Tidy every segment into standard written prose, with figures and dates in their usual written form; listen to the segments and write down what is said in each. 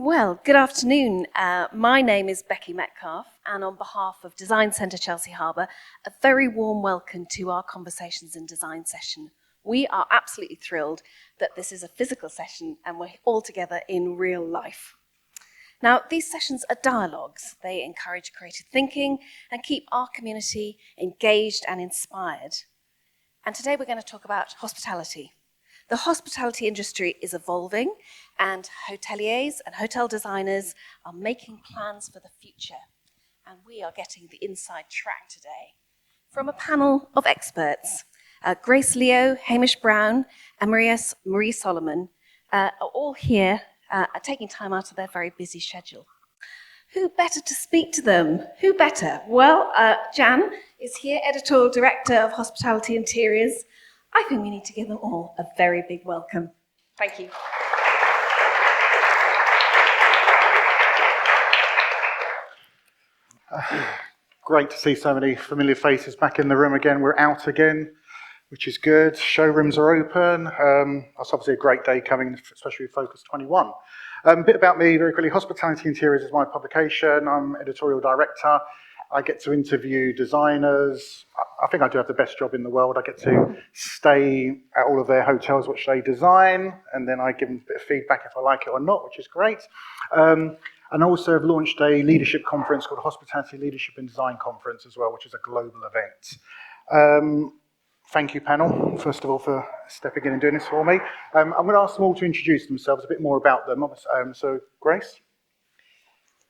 Well, good afternoon. My name is Becky Metcalf, and on behalf of Design Centre Chelsea Harbour, a very warm welcome to our Conversations in Design session. We are absolutely thrilled that this is a physical session and we're all together in real life. Now, these sessions are dialogues. They encourage creative thinking and keep our community engaged and inspired. And today we're going to talk about hospitality. The hospitality industry is evolving, and hoteliers and hotel designers are making plans for the future. And we are getting the inside track today from a panel of experts. Grace Leo, Hamish Brown, and Marie Solomon are all here, are taking time out of their very busy schedule. Who better to speak to them? Who better? Well, Jan is here, Editorial Director of Hospitality Interiors. I think we need to give them all a very big welcome. Thank you. Great to see so many familiar faces back in the room again. We're out again, which is good. Showrooms are open. It's obviously a great day coming, especially with Focus 21. A bit about me very quickly. Hospitality Interiors is my publication. I'm editorial director. I get to interview designers. I think I do have the best job in the world. I get to stay at all of their hotels which they design, and then I give them a bit of feedback if I like it or not, which is great. And also have launched a leadership conference called Hospitality Leadership and Design Conference as well, which is a global event. Thank you, panel, first of all, for stepping in and doing this for me. I'm going to ask them all to introduce themselves, a bit more about them. So, Grace?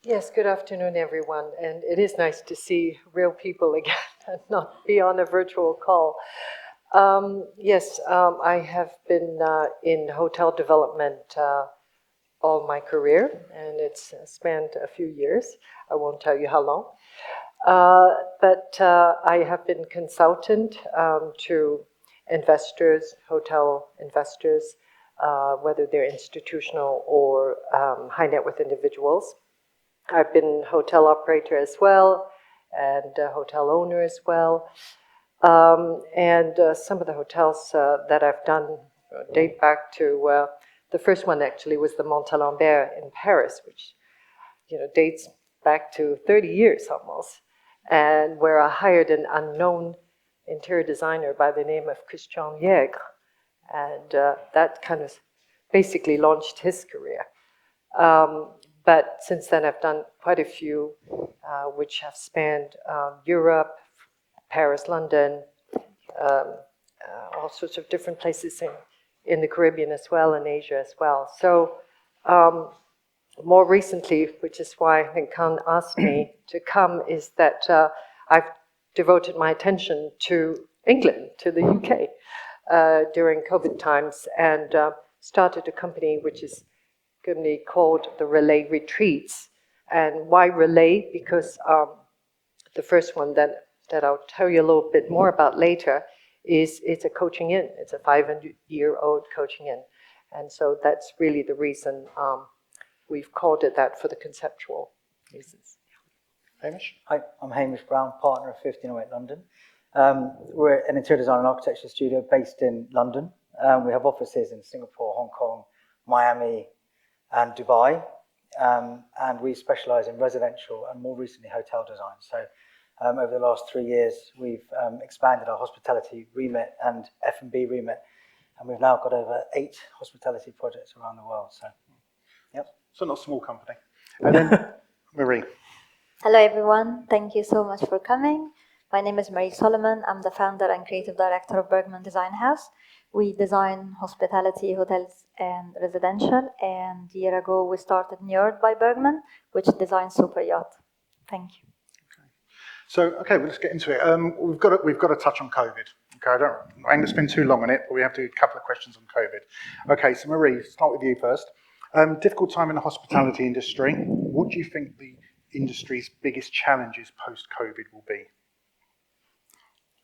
Yes, good afternoon, everyone. And it is nice to see real people again and not be on a virtual call. I have been in hotel development all my career, and it's spanned a few years. I won't tell you how long. But I have been consultant to investors, hotel investors, whether they're institutional or high net worth individuals. I've been hotel operator as well, and hotel owner as well. And some of the hotels that I've done date back to, the first one actually was the Montalembert in Paris, which dates back to 30 years almost, and where I hired an unknown interior designer by the name of Christian Liègre, and that kind of basically launched his career. But since then, I've done quite a few, which have spanned Europe, Paris, London, all sorts of different places in the Caribbean as well, and Asia as well. So more recently, which is why I think Khan asked me to come, is that I've devoted my attention to England, to the UK, during COVID times, and started a company which is called the Relay Retreats. And why Relay? Because the first one that I'll tell you a little bit more about later it's a coaching in. It's a 500-year-old coaching in. And so that's really the reason we've called it that, for the conceptual reasons. Hamish? Hi, I'm Hamish Brown, partner of 1508 London. We're an interior design and architecture studio based in London. We have offices in Singapore, Hong Kong, Miami, and Dubai, and we specialise in residential and more recently hotel design. So over the last 3 years, we've expanded our hospitality remit and F&B remit, and we've now got over 8 hospitality projects around the world. So, yep. So not a small company. And then Marie. Hello, everyone. Thank you so much for coming. My name is Marie Solomon. I'm the founder and creative director of Bergman Design House. We design hospitality, hotels, and residential. And a year ago, we started Njord by Bergman, which designs super yacht. Thank you. So, well, let's get into it. We've got to touch on COVID. Okay, I ain't going to spend too long on it, but we have to do a couple of questions on COVID. Okay, so Marie, start with you first. Difficult time in the hospitality industry. What do you think the industry's biggest challenges post-COVID will be?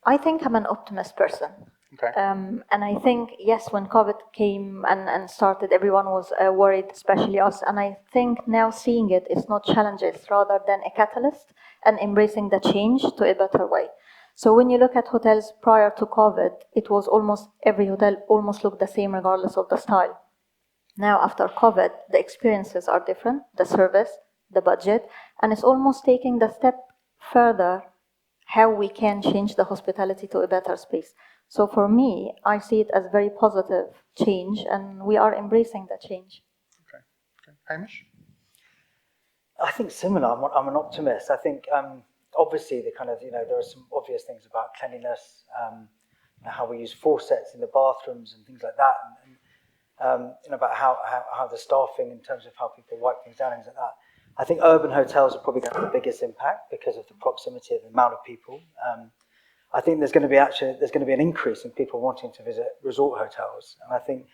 I think I'm an optimist person. Okay. And I think, yes, when COVID came and started, everyone was worried, especially us. And I think now seeing it is not challenges rather than a catalyst and embracing the change to a better way. So when you look at hotels prior to COVID, it was almost every hotel almost looked the same regardless of the style. Now, after COVID, the experiences are different, the service, the budget, and it's almost taking the step further how we can change the hospitality to a better space. So for me, I see it as very positive change, and we are embracing the change. Okay. Hamish? I think similar. I'm an optimist. I think obviously the kind of, there are some obvious things about cleanliness, how we use faucets in the bathrooms and things like that, and about how the staffing in terms of how people wipe things down, things like that. I think urban hotels are probably going to have the biggest impact because of the proximity of the amount of people. I think there's going to be an increase in people wanting to visit resort hotels, and I think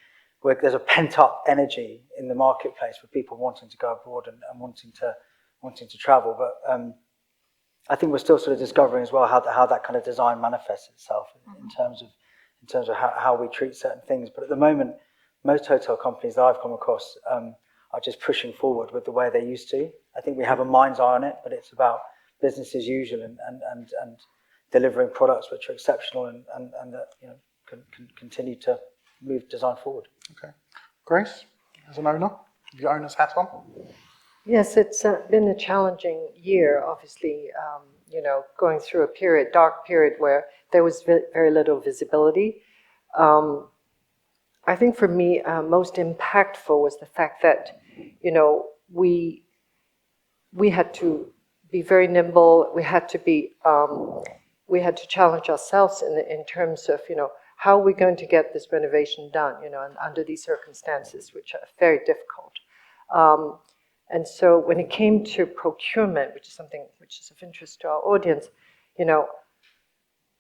there's a pent-up energy in the marketplace for people wanting to go abroad and wanting to travel. But I think we're still sort of discovering as well how that kind of design manifests itself in terms of how we treat certain things. But at the moment, most hotel companies that I've come across are just pushing forward with the way they used to. I think we have a mind's eye on it, but it's about business as usual and delivering products which are exceptional and that can continue to move design forward. Okay. Grace, as an owner, have your owner's hat on? Yes, it's been a challenging year, obviously, going through a dark period where there was very little visibility. I think for me, most impactful was the fact that, we had to be very nimble. We had to challenge ourselves in terms of, how are we going to get this renovation done, and under these circumstances, which are very difficult. And so when it came to procurement, which is something which is of interest to our audience,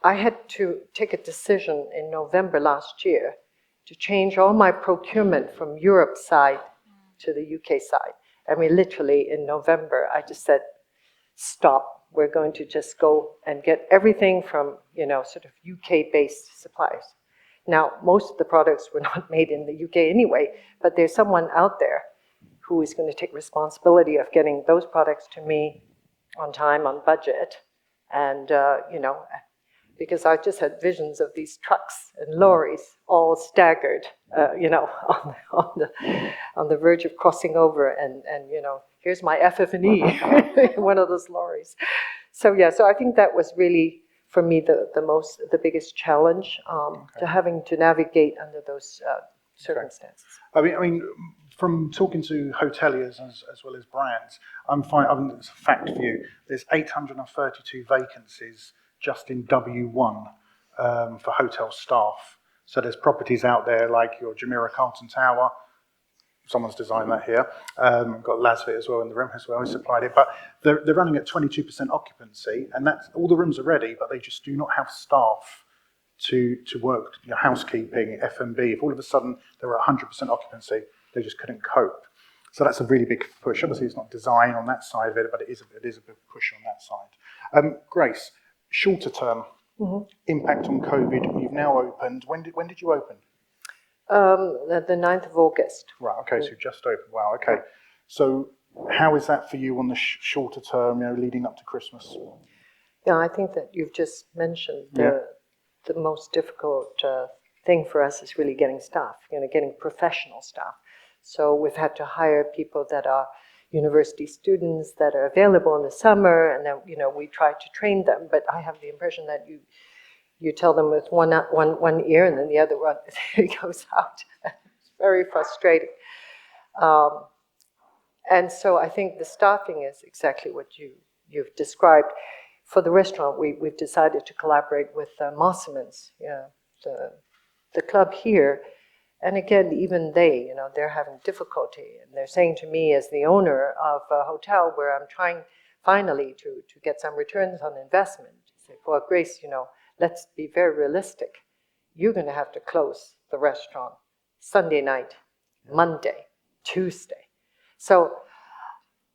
I had to take a decision in November last year to change all my procurement from Europe side to the UK side. I mean, literally in November, I just said, stop. We're going to just go and get everything from, sort of UK-based suppliers. Now, most of the products were not made in the UK anyway, but there's someone out there who is going to take responsibility of getting those products to me on time, on budget, and, because I just had visions of these trucks and lorries all staggered, on the verge of crossing over, and here's my FF&E, one of those lorries. So I think that was really, for me, the biggest challenge, to having to navigate under those circumstances. Okay. I mean, from talking to hoteliers as well as brands, it's a fact for you. There's 832 vacancies just in W1 for hotel staff. So there's properties out there like your Jumeirah Carlton Tower. Someone's designed that here. Got Lasvit as well in the room as well. We supplied it, but they're running at 22% occupancy, and that's all the rooms are ready, but they just do not have staff to work, housekeeping, F&B. If all of a sudden they were at 100% occupancy, they just couldn't cope. So that's a really big push. Obviously, it's not design on that side of it, but it is a big push on that side. Grace, shorter term impact on COVID. You've now opened. When did you open? The 9th of August. Right. Okay. So you just opened. Wow. Okay. So how is that for you on the shorter term? Leading up to Christmas. Yeah, I think that you've just mentioned the most difficult thing for us is really getting staff. Getting professional staff. So we've had to hire people that are university students that are available in the summer, and then we try to train them. But I have the impression that you tell them with one ear, and then the other one goes out. It's very frustrating. And so I think the staffing is exactly what you've described. For the restaurant, we've decided to collaborate with Mosselmans, the club here. And again, even they're having difficulty. And they're saying to me as the owner of a hotel where I'm trying finally to get some returns on investment, say, well, Grace, let's be very realistic. You're going to have to close the restaurant Sunday night, Monday, Tuesday. So,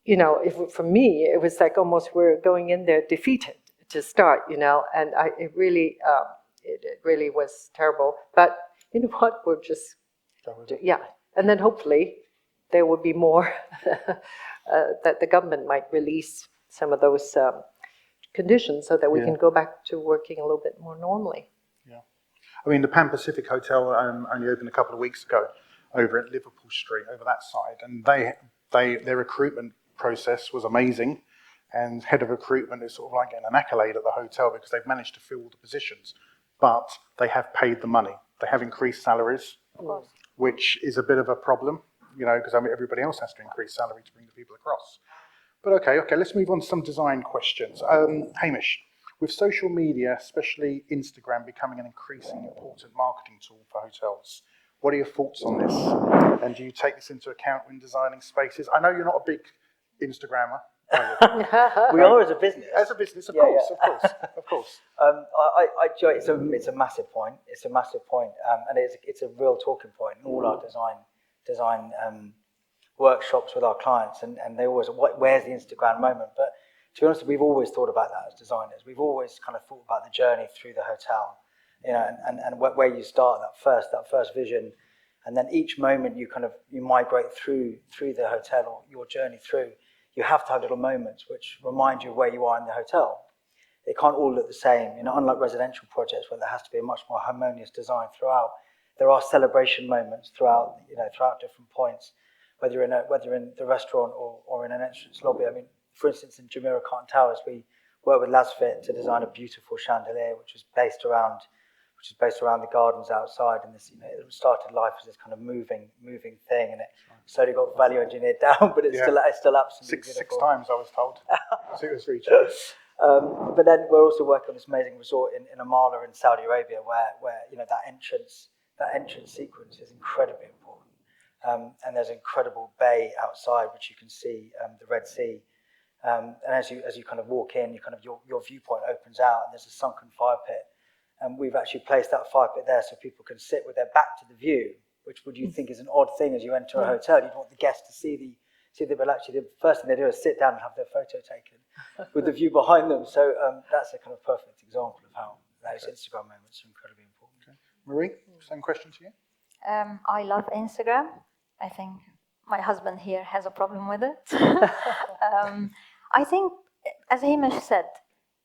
for me, it was like almost we're going in there defeated to start, and it really was terrible. But you know what? We're just, and then hopefully there will be more that the government might release some of those conditions so that we can go back to working a little bit more normally. Yeah. I mean, the Pan Pacific Hotel only opened a couple of weeks ago. over at Liverpool Street, over that side, and their recruitment process was amazing, and head of recruitment is sort of like getting an accolade at the hotel because they've managed to fill all the positions, but they have paid the money. They have increased salaries, which is a bit of a problem, because everybody else has to increase salary to bring the people across. But okay, let's move on to some design questions. Hamish, with social media, especially Instagram, becoming an increasingly important marketing tool for hotels, what are your thoughts on this? And do you take this into account when designing spaces? I know you're not a big Instagrammer. We are as a business. As a business, of course. It's a massive point. It's a massive point, and it's a real talking point in all our design workshops with our clients, and they always, where's the Instagram moment? But to be honest, we've always thought about that as designers. We've always kind of thought about the journey through the hotel, and where you start that first vision, and then each moment you migrate through the hotel or your journey through. You have to have little moments which remind you where you are in the hotel. It can't all look the same. Unlike residential projects where there has to be a much more harmonious design throughout, there are celebration moments throughout different points, whether in the restaurant or in an entrance lobby. I mean, for instance, in Jumeirah Carlton Towers, we worked with Lasfit to design a beautiful chandelier, which is based around the gardens outside, and this, it started life as this kind of moving thing, and it slowly got value engineered down, but it's still absolutely beautiful. Six times I was told. So it was reached. But then we're also working on this amazing resort in Amala in Saudi Arabia, where that entrance sequence is incredibly important, and there's an incredible bay outside which you can see the Red Sea, and as you kind of walk in, your viewpoint opens out, and there's a sunken fire pit. And we've actually placed that fire pit there so people can sit with their back to the view, which would you think is an odd thing as you enter a hotel. You'd want the guests to see but actually the first thing they do is sit down and have their photo taken with the view behind them. So that's a kind of perfect example of how those Instagram moments are incredibly important. Okay. Marie, same question to you. I love Instagram. I think my husband here has a problem with it. I think, as Hamish said,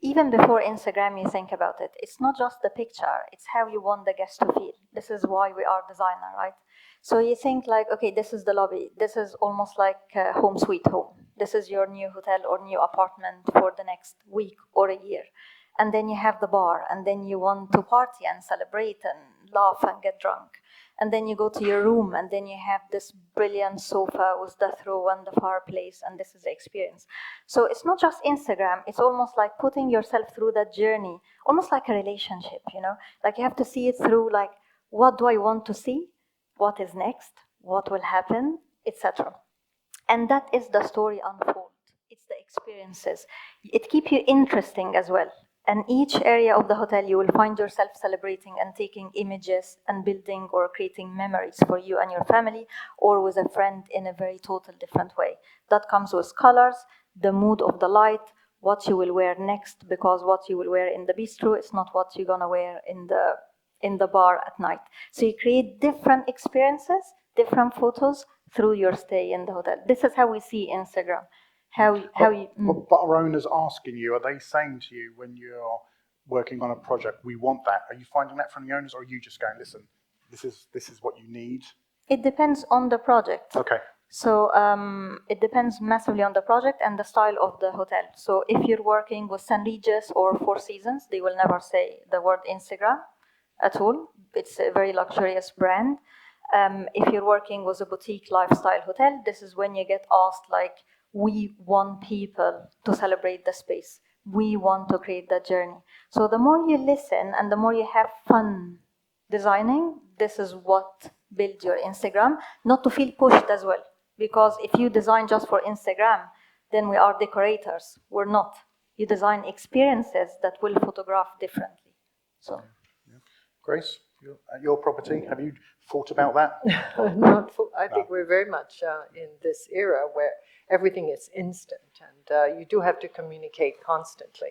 even before Instagram, you think about it. It's not just the picture, it's how you want the guest to feel. This is why we are designer, right? So you think like, okay, this is the lobby. This is almost like home sweet home. This is your new hotel or new apartment for the next week or a year. And then you have the bar, and then you want to party and celebrate and laugh and get drunk. And then you go to your room, and then you have this brilliant sofa with the throw and the fireplace, and this is the experience. So it's not just Instagram, it's almost like putting yourself through that journey, almost like a relationship, Like you have to see it through, like, what do I want to see? What is next? What will happen? Etc. And that is the story unfold. It's the experiences. It keeps you interesting as well. And each area of the hotel, you will find yourself celebrating and taking images and building or creating memories for you and your family, or with a friend in a very total different way. That comes with colors, the mood of the light, what you will wear next, because what you will wear in the bistro is not what you're gonna wear in the bar at night. So you create different experiences, different photos through your stay in the hotel. This is how we see Instagram. But our owners asking you, are they saying to you when you're working on a project, we want that? Are you finding that from the owners, or are you just going, listen, this is what you need? It depends on the project. Okay. So it depends massively on the project and the style of the hotel. So if you're working with St. Regis or Four Seasons, they will never say the word Instagram at all. It's a very luxurious brand. If you're working with a boutique lifestyle hotel, this is when you get asked, like, we want people to celebrate the space. We want to create that journey. So the more you listen and the more you have fun designing, this is what builds your Instagram, not to feel pushed as well. Because if you design just for Instagram, then we are decorators. We're not. You design experiences that will photograph differently. So, Grace, your property, have you thought about that? I think we're very much in this era where everything is instant, and you do have to communicate constantly,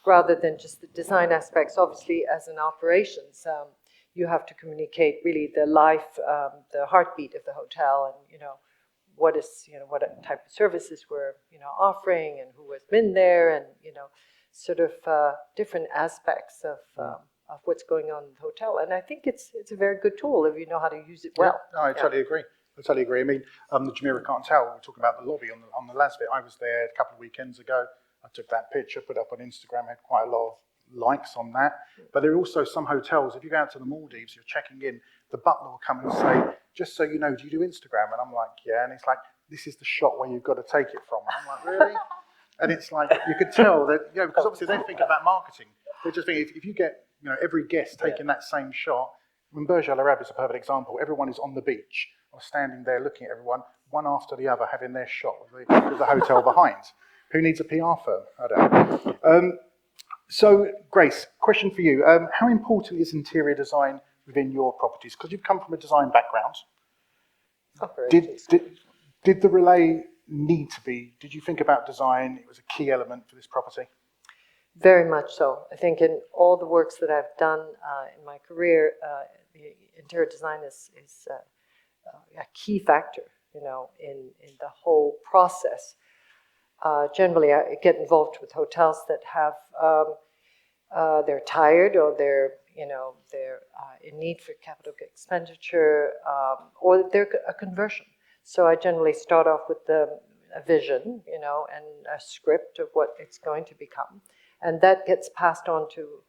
rather than just the design aspects. Obviously, as an operations, you have to communicate really the life, the heartbeat of the hotel, and what type of services we're offering, and who has been there, and sort of different aspects of what's going on in the hotel. And I think it's a very good tool if you know how to use it well. Yeah, no, I totally agree. I totally agree. I mean, the Jumeirah can't tell. We were talking about the lobby on the Lasvit. I was there a couple of weekends ago. I took that picture, put it up on Instagram, had quite a lot of likes on that. But there are also some hotels, if you go out to the Maldives, you're checking in, the butler will come and say, just so you know, do you do Instagram? And I'm like, yeah. And it's like, this is the shot where you've got to take it from. I'm like, really? And it's like, you could tell that, you know, because obviously they think about marketing. They just think if you get, you know, every guest taking that same shot, when Burj Al Arab is a perfect example, everyone is on the beach or standing there looking at everyone, one after the other, having their shot with the hotel behind. Who needs a PR firm? I don't know. So, Grace, question for you. How important is interior design within your properties? Because you've come from a design background. Did the relay need to be? Did you think about design? It was a key element for this property? Very much so. I think in all the works that I've done in my career, the interior design is a key factor, you know, in the whole process. Generally, I get involved with hotels that have they're tired or they're in need for capital expenditure or they're a conversion. So I generally start off with a vision, you know, and a script of what it's going to become. And that gets passed on to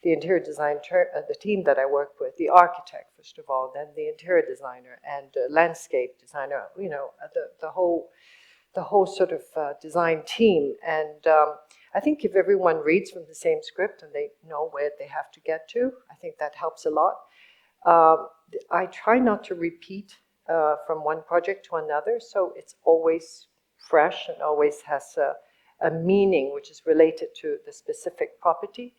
the interior design, the team that I work with, the architect, first of all, then the interior designer and landscape designer, you know, the whole sort of design team. And I think if everyone reads from the same script and they know where they have to get to, I think that helps a lot. I try not to repeat from one project to another, so it's always fresh and always has a meaning which is related to the specific property.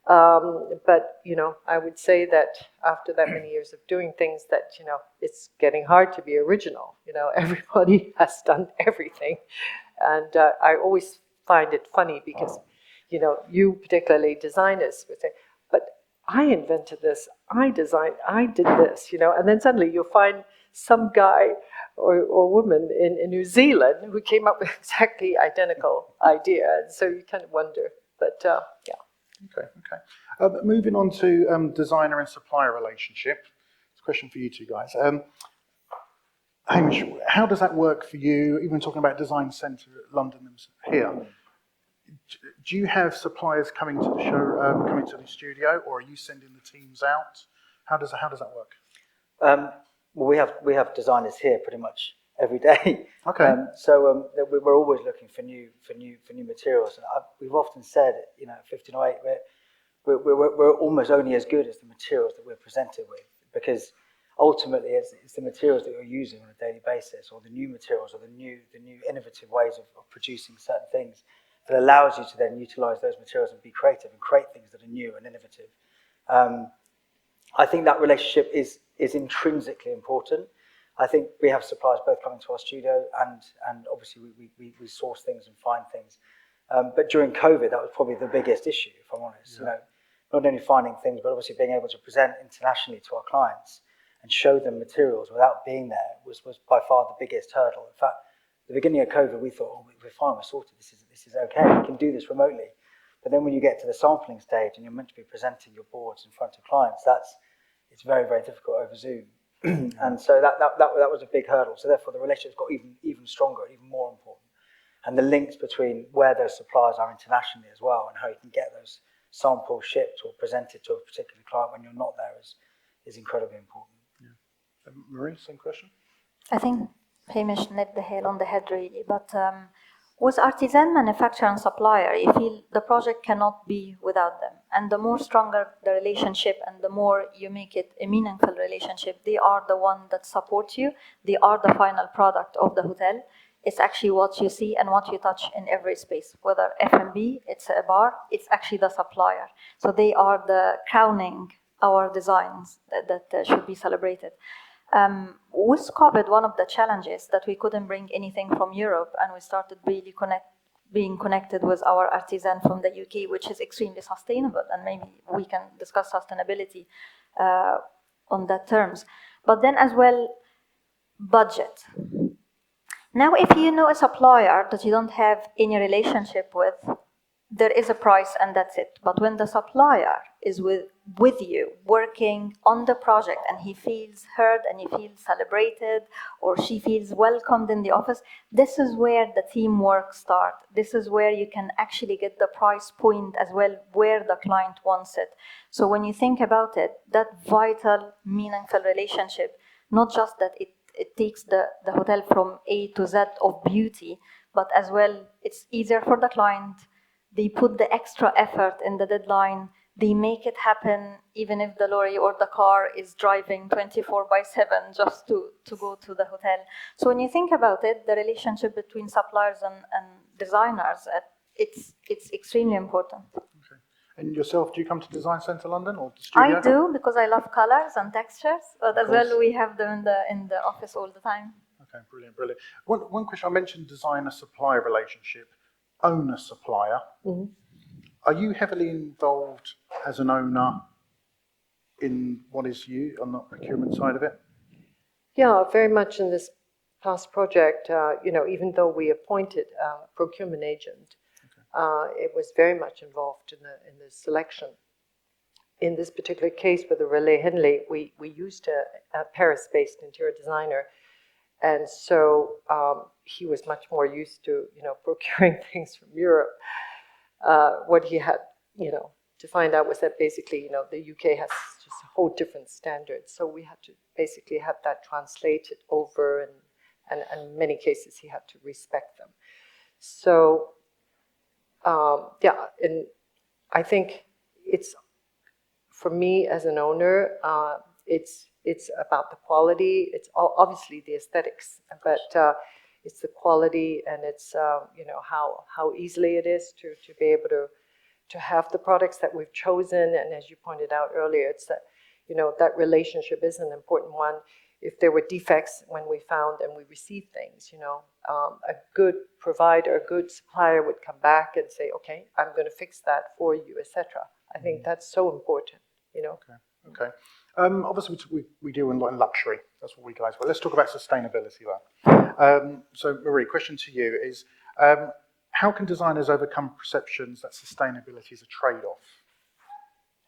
But, you know, I would say that after that many years of doing things that, you know, it's getting hard to be original. You know, everybody has done everything. And I always find it funny because, you know, you particularly designers would say, but I invented this, I designed, I did this, you know, and then suddenly you'll find some guy or woman in New Zealand who came up with exactly identical idea. And so you kind of wonder, but yeah. Okay. Moving on to designer and supplier relationship. It's a question for you two guys. Hamish, how does that work for you? Even talking about Design Centre at London here, do you have suppliers coming to the show, coming to the studio, or are you sending the teams out? How does that work? Well, we have designers here pretty much every day. Okay. So we're always looking for new materials, and we've often said, you know, at 1508, we're almost only as good as the materials that we're presented with, because ultimately it's the materials that you're using on a daily basis, or the new materials, or the new innovative ways of producing certain things that allows you to then utilize those materials and be creative and create things that are new and innovative. I think that relationship is intrinsically important. I think we have suppliers both coming to our studio and obviously we source things and find things. But during COVID, that was probably the biggest issue, if I'm honest. Yeah. You know, not only finding things, but obviously being able to present internationally to our clients and show them materials without being there was by far the biggest hurdle. In fact, at the beginning of COVID, we thought, oh, we're fine, we're sorted, this is okay, we can do this remotely. But then when you get to the sampling stage and you're meant to be presenting your boards in front of clients, it's very, very difficult over Zoom. And so that was a big hurdle. So therefore the relationship's got even stronger, even more important. And the links between where those suppliers are internationally as well and how you can get those samples shipped or presented to a particular client when you're not there is incredibly important. Yeah. Marie, same question? I think Hamish hit the nail on the head really, but with artisan manufacturer and supplier, you feel the project cannot be without them. And the more stronger the relationship and the more you make it a meaningful relationship, they are the one that support you. They are the final product of the hotel. It's actually what you see and what you touch in every space. Whether F&B, it's a bar, it's actually the supplier. So they are the crowning our designs that should be celebrated. With COVID, one of the challenges that we couldn't bring anything from Europe, and we started really being connected with our artisan from the UK, which is extremely sustainable, and maybe we can discuss sustainability on that terms. But then as well, budget. Now, if you know a supplier that you don't have any relationship with, there is a price and that's it. But when the supplier is with you, working on the project, and he feels heard and he feels celebrated, or she feels welcomed in the office, this is where the teamwork starts. This is where you can actually get the price point as well, where the client wants it. So when you think about it, that vital, meaningful relationship, not just that it takes the hotel from A to Z of beauty, but as well, it's easier for the client. They put the extra effort in the deadline. They make it happen, even if the lorry or the car is driving 24/7 just to go to the hotel. So when you think about it, the relationship between suppliers and designers, it's extremely important. Okay. And yourself, do you come to Design Centre London or the studio? I do, because I love colors and textures, but as well we have them in the office all the time. Okay, brilliant, brilliant. One question, I mentioned designer-supplier relationship, owner-supplier. Mm-hmm. Are you heavily involved as an owner in what is you on the procurement side of it? Yeah, very much in this past project, even though we appointed a procurement agent, it was very much involved in the selection. In this particular case with the Relais Henley, we used a Paris-based interior designer, and so he was much more used to procuring things from Europe. What he had to find out was that basically the UK has just a whole different standard, so we had to basically have that translated over, and in many cases he had to respect them. So and I think it's, for me as an owner, it's about the quality. It's obviously the aesthetics, but it's the quality, and it's how easily it is to be able to have the products that we've chosen. And as you pointed out earlier, it's that that relationship is an important one. If there were defects when we found and we received things, a good provider, a good supplier would come back and say, okay, I'm going to fix that for you, etc. I think that's so important. Okay. Obviously, we deal in luxury. That's what we guys. Well, let's talk about sustainability then. So, Marie, question to you is: how can designers overcome perceptions that sustainability is a trade-off?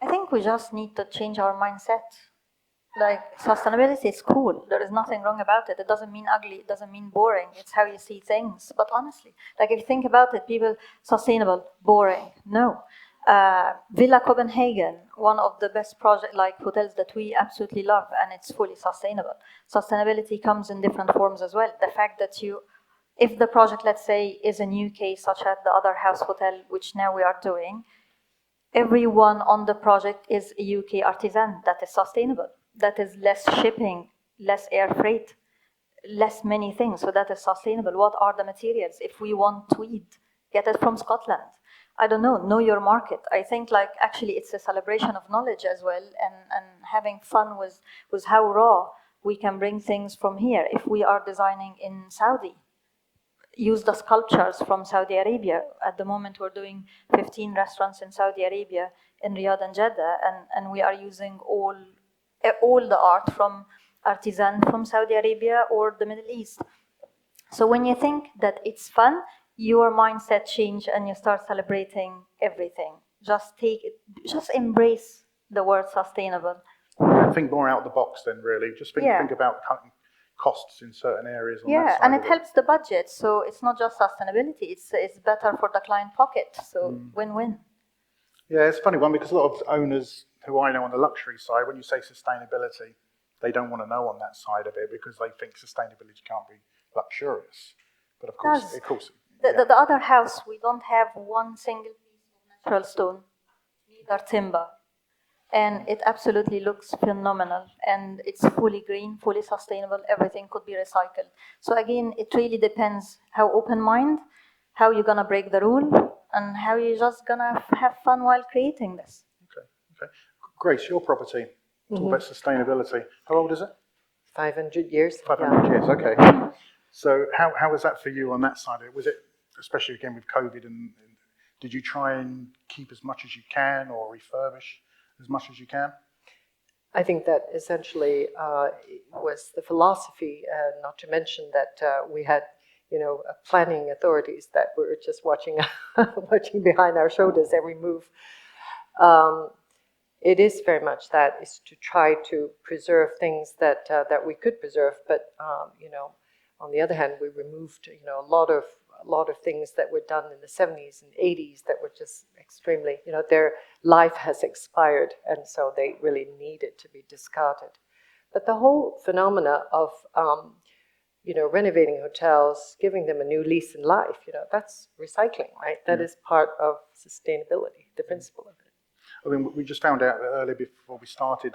I think we just need to change our mindset. Like, sustainability is cool. There is nothing wrong about it. It doesn't mean ugly. It doesn't mean boring. It's how you see things. But honestly, like, if you think about it, people, sustainable, boring. No. Villa Copenhagen, one of the best hotels that we absolutely love, and it's fully sustainable. Sustainability comes in different forms as well. The fact that if the project, let's say, is a new case, such as the other house hotel, which now we are doing, everyone on the project is a UK artisan. That is sustainable. That is less shipping, less air freight, less many things. So that is sustainable. What are the materials? If we want tweed, get it from Scotland. I don't know your market. I think actually it's a celebration of knowledge as well, and having fun with how raw we can bring things from here. If we are designing in Saudi, use the sculptures from Saudi Arabia. At the moment we're doing 15 restaurants in Saudi Arabia, in Riyadh and Jeddah, and we are using all the art from artisan from Saudi Arabia or the Middle East. So when you think that it's fun, your mindset change and you start celebrating everything. Just embrace the word sustainable. Think more out of the box then, really. Just think about cutting costs in certain areas. And it helps the budget. So it's not just sustainability, it's better for the client pocket. So win-win. Yeah, it's a funny one because a lot of owners who I know on the luxury side, when you say sustainability, they don't want to know on that side of it because they think sustainability can't be luxurious. But of course, the other house, we don't have one single piece of natural stone, neither timber. And it absolutely looks phenomenal. And it's fully green, fully sustainable. Everything could be recycled. So again, it really depends how open mind, how you're going to break the rule, and how you're just going to have fun while creating this. Okay. Grace, your property, talk about sustainability. How old is it? 500 years. 500 years, okay. So how was that for you on that side of it? Was it, especially again with COVID, and did you try and keep as much as you can or refurbish as much as you can? I think that essentially was the philosophy, not to mention that we had, planning authorities that were just watching behind our shoulders every move. It is very much that, is to try to preserve things that we could preserve, but on the other hand, we removed a lot of things that were done in the 70s and 80s that were just extremely, their life has expired, and so they really needed to be discarded. But the whole phenomena of renovating hotels, giving them a new lease in life, that's recycling, right? That is part of sustainability, the principle of it. I mean, we just found out earlier before we started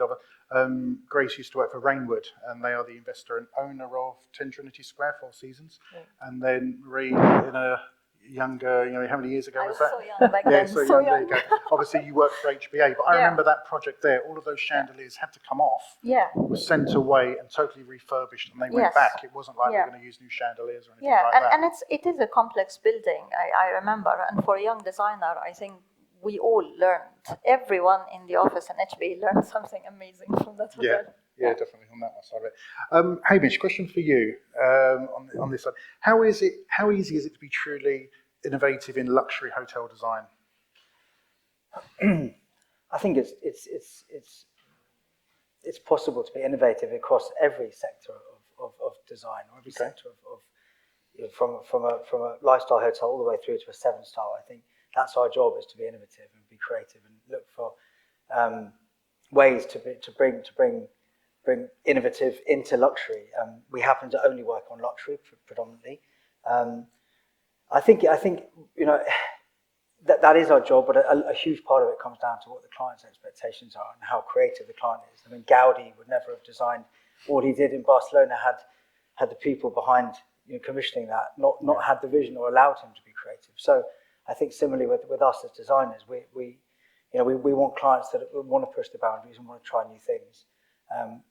Grace used to work for Rainwood, and they are the investor and owner of 10 Trinity Square, 4 Seasons. And then Marie, in a younger, how many years ago was that? I was so young back then. So young, there you go. Obviously, you worked for HBA, but I remember that project there. All of those chandeliers had to come off, were sent away and totally refurbished, and they went back. It wasn't like we're going to use new chandeliers or anything like that. And it is a complex building, I remember. And for a young designer, I think we all learned, everyone in the office and HBA learned something amazing from that hotel. Yeah, definitely on that side of it. Hamish, question for you on this side. How easy is it to be truly innovative in luxury hotel design? I think it's possible to be innovative across every sector of design, or every sector of from a lifestyle hotel all the way through to a 7-star. I think that's our job, is to be innovative and be creative and look for ways to bring innovative into luxury. We happen to only work on luxury predominantly. I think that is our job, but a huge part of it comes down to what the client's expectations are and how creative the client is. I mean, Gaudi would never have designed what he did in Barcelona had the people behind commissioning that not had the vision or allowed him to be creative. So I think similarly with us as designers, we want clients that want to push the boundaries and want to try new things.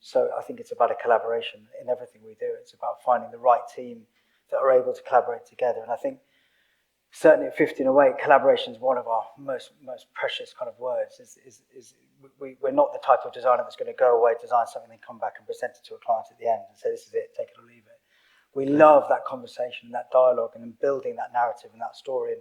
So I think it's about a collaboration in everything we do. It's about finding the right team that are able to collaborate together. And I think certainly at 1508, collaboration is one of our most precious kind of words. We're not the type of designer that's going to go away, design something, then come back and present it to a client at the end and say, this is it, take it or leave it. We love that conversation, that dialogue, and then building that narrative and that story.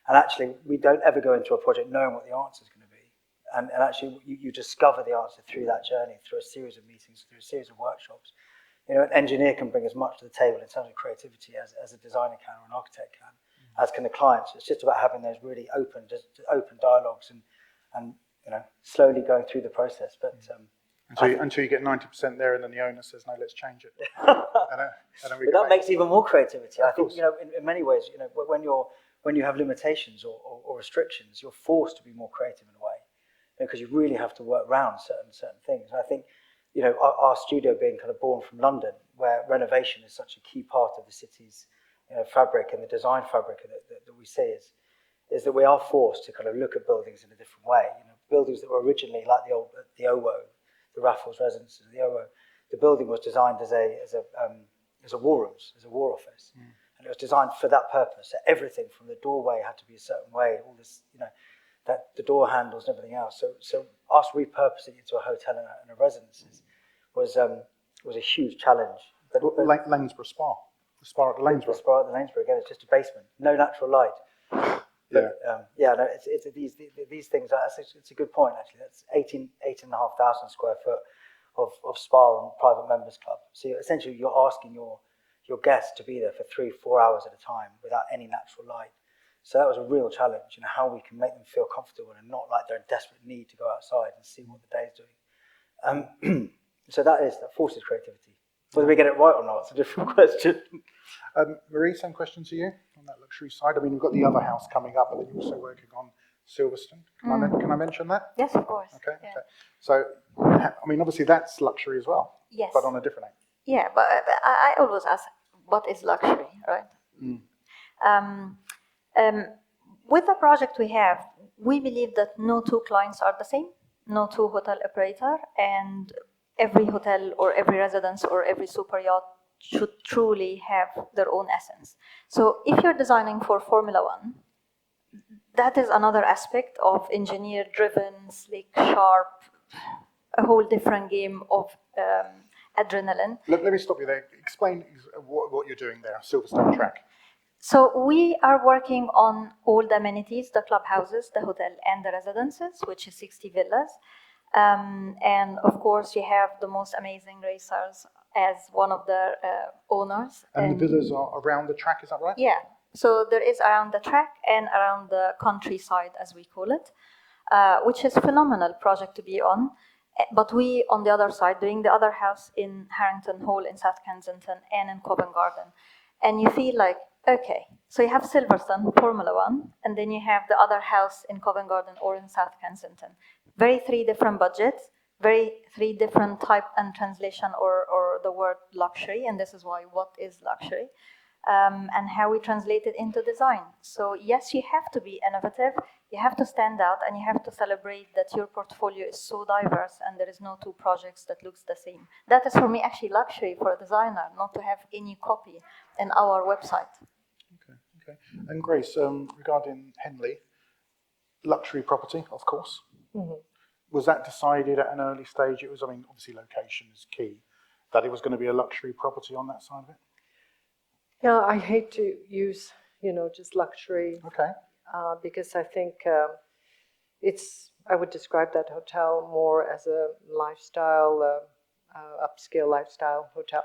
And actually, we don't ever go into a project knowing what the answer is going to be. And actually, you discover the answer through that journey, through a series of meetings, through a series of workshops. An engineer can bring as much to the table in terms of creativity as a designer can or an architect can, as can the client. So it's just about having those really open dialogues and slowly going through the process. But until you get 90% there, and then the owner says, "No, let's change it." But that makes even more creativity. I think in many ways, when you have limitations or restrictions, you're forced to be more creative in a way, because you really have to work around certain things. And I think our studio being kind of born from London, where renovation is such a key part of the city's fabric and the design fabric that we see is that we are forced to kind of look at buildings in a different way. Buildings that were originally like the OWO, the Raffles Residences, the OWO. The building was designed as a war rooms, as a war office, and it was designed for that purpose. So everything from the doorway had to be a certain way. All this, that the door handles and everything else. So us repurposing it into a hotel and a residence was a huge challenge. But Lanesborough Spa. The spa at the Lanesborough. The spa at the Lanesborough, again, it's just a basement, no natural light. It's these things. It's a good point actually. That's 18,500 square foot of spa and private members club. So essentially, you're asking your guests to be there for 3-4 hours at a time without any natural light. So that was a real challenge. How we can make them feel comfortable and not like they're in desperate need to go outside and see what the day is doing. So that forces creativity. Whether we get it right or not, it's a different question. Marie, same question to you on that luxury side. I mean, we've got the other house coming up, but then you're also working on Silverstone. Can I mention that? Yes, of course. Okay. So, I mean, obviously that's luxury as well. Yes. But on a different angle. Yeah, but I always ask, what is luxury, right? With the project we have, we believe that no two clients are the same, no two hotel operator, and every hotel or every residence or every super yacht should truly have their own essence. So if you're designing for Formula One, that is another aspect of engineer-driven, slick, sharp, a whole different game of adrenaline. Let me stop you there. Explain what you're doing there, Silverstone Track. So we are working on all the amenities, the clubhouses, the hotel, and the residences, which is 60 villas. And of course, you have the most amazing racers as one of the owners. And the villas are around the track, is that right? Yeah. So there is around the track and around the countryside, as we call it, which is a phenomenal project to be on. But we, on the other side, doing the other house in Harrington Hall in South Kensington and in Covent Garden. And you feel like, okay, so you have Silverstone, Formula One, and then you have the other house in Covent Garden or in South Kensington. Very three different budgets, very three different type and translation or the word luxury, and this is why what is luxury, and how we translate it into design. So yes, you have to be innovative, you have to stand out, and you have to celebrate that your portfolio is so diverse and there is no two projects that looks the same. That is for me actually luxury for a designer, not to have any copy in our website. Okay. And Grace, regarding Henley, luxury property, of course. Mm-hmm. Was that decided at an early stage? It was, I mean, obviously location is key, that it was going to be a luxury property on that side of it? Yeah, I hate to use, just luxury. Okay. Because I think I would describe that hotel more as a lifestyle, upscale lifestyle hotel.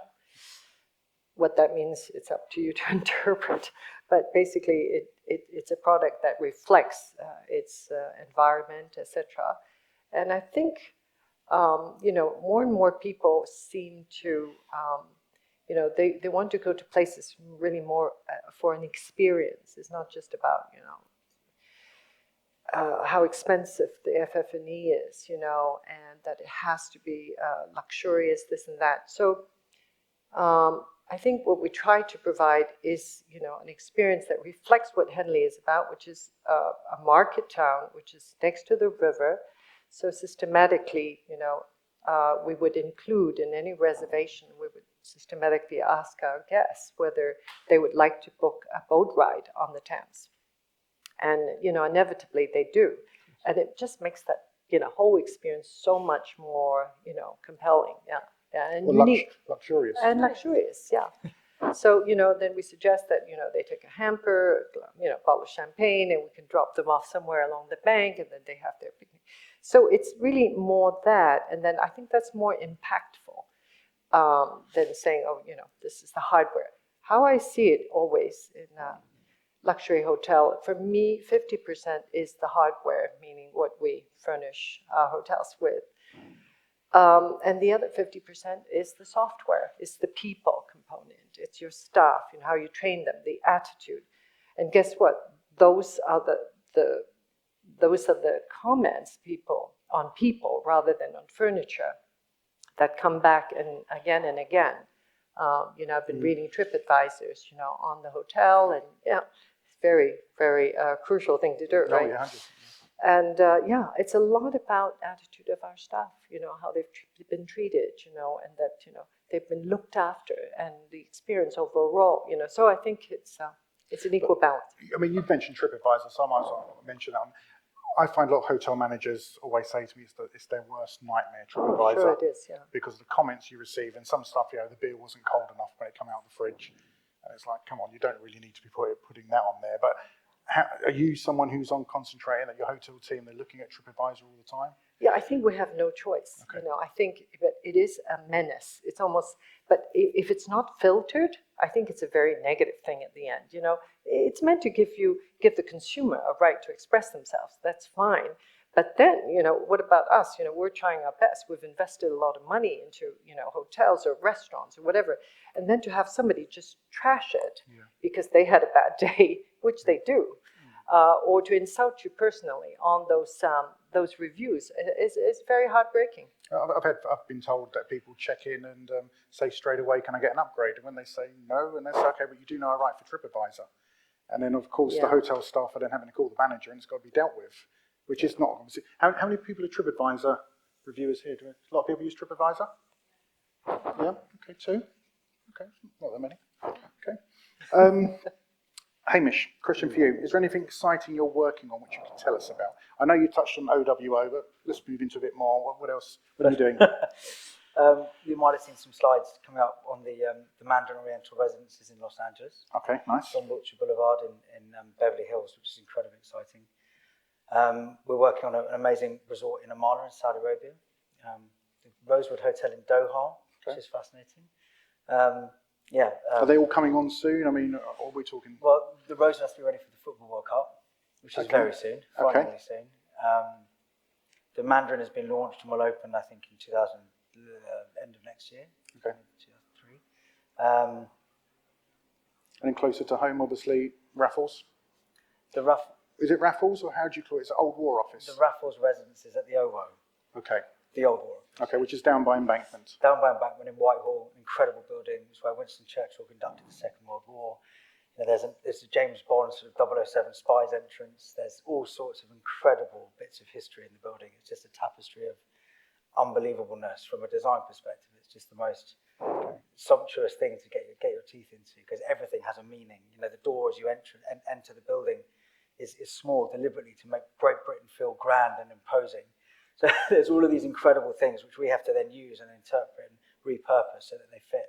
What that means, it's up to you to interpret. But basically, it's a product that reflects its environment, etc. And I think, more and more people seem to, they want to go to places really more for an experience. It's not just about, how expensive the FF&E is, and that it has to be luxurious, this and that. So I think what we try to provide is, an experience that reflects what Henley is about, which is a market town, which is next to the river. So systematically, we would include in any reservation, we would systematically ask our guests whether they would like to book a boat ride on the Thames. And, inevitably they do. And it just makes that, whole experience so much more, compelling. Yeah. And unique. Luxurious. And luxurious, yeah. So, then we suggest that, they take a hamper, bottle of champagne, and we can drop them off somewhere along the bank, and then they have their picnic. So it's really more that, and then I think that's more impactful than saying, oh, this is the hardware. How I see it always in luxury hotel, for me, 50% is the hardware, meaning what we furnish our hotels with. And the other 50% is the software, it's the people component, it's your staff, how you train them, the attitude. And guess what? Those are the comments on people rather than on furniture that come back and again. I've been reading TripAdvisors, on the hotel, and it's very, very crucial thing to do, right? Oh, yeah. And it's a lot about attitude of our staff, how they've been treated, and that, they've been looked after, and the experience overall, So I think it's an equal balance. I mean, you've mentioned TripAdvisor, so I might as well mention that. I find a lot of hotel managers always say to me it's their worst nightmare, TripAdvisor. Sure it is, yeah. Because of the comments you receive, and some stuff, the beer wasn't cold enough when it came out of the fridge. And it's like, come on, you don't really need to be putting that on there. But are you someone who's on concentrating at your hotel team, they're looking at TripAdvisor all the time? Yeah, I think we have no choice. Okay. I think that it is a menace. It's almost, but if it's not filtered, I think it's a very negative thing at the end. It's meant to give the consumer a right to express themselves. That's fine. But then, what about us? We're trying our best. We've invested a lot of money into, hotels or restaurants or whatever. And then to have somebody just trash it because they had a bad day, which they do, or to insult you personally on those reviews is very heartbreaking. I've been told that people check in and say straight away, can I get an upgrade? And when they say no, and they say, okay, but you do know I write for TripAdvisor. And then, of course, the hotel staff are then having to call the manager, and it's got to be dealt with, which is not obviously. How many people are TripAdvisor reviewers here? Do a lot of people use TripAdvisor? Yeah, okay, 2. Okay, not that many. Okay. Hamish, question for you. Is there anything exciting you're working on which you can tell us about? I know you touched on OWO, but let's move into a bit more. What else? What are you doing? You might have seen some slides coming up on the Mandarin Oriental residences in Los Angeles. Okay, nice. On Wilshire Boulevard in Beverly Hills, which is incredibly exciting. We're working on an amazing resort in Amman in Saudi Arabia. The Rosewood Hotel in Doha, which is fascinating. Are they all coming on soon? I mean, are we talking? Well, the Rosewood has to be ready for the Football World Cup, which is very soon, frighteningly soon. The Mandarin has been launched and will open, I think, in end of next year. Okay. 2003. And then closer to home, obviously, Raffles. Is it Raffles, or how do you call it? It's an old War Office. The Raffles residence is at the OWO. Okay. The old War Office. Okay, which is down by Embankment. Down by Embankment in Whitehall, incredible building. It's where Winston Churchill conducted the Second World War. You know, there's a James Bond sort of 007 spies entrance. There's all sorts of incredible bits of history in the building. It's just a tapestry of unbelievableness from a design perspective. It's just the most sumptuous thing to get your teeth into, because everything has a meaning. You know, the door as you enter the building is small deliberately to make Great Britain feel grand and imposing. So there's all of these incredible things which we have to then use and interpret and repurpose so that they fit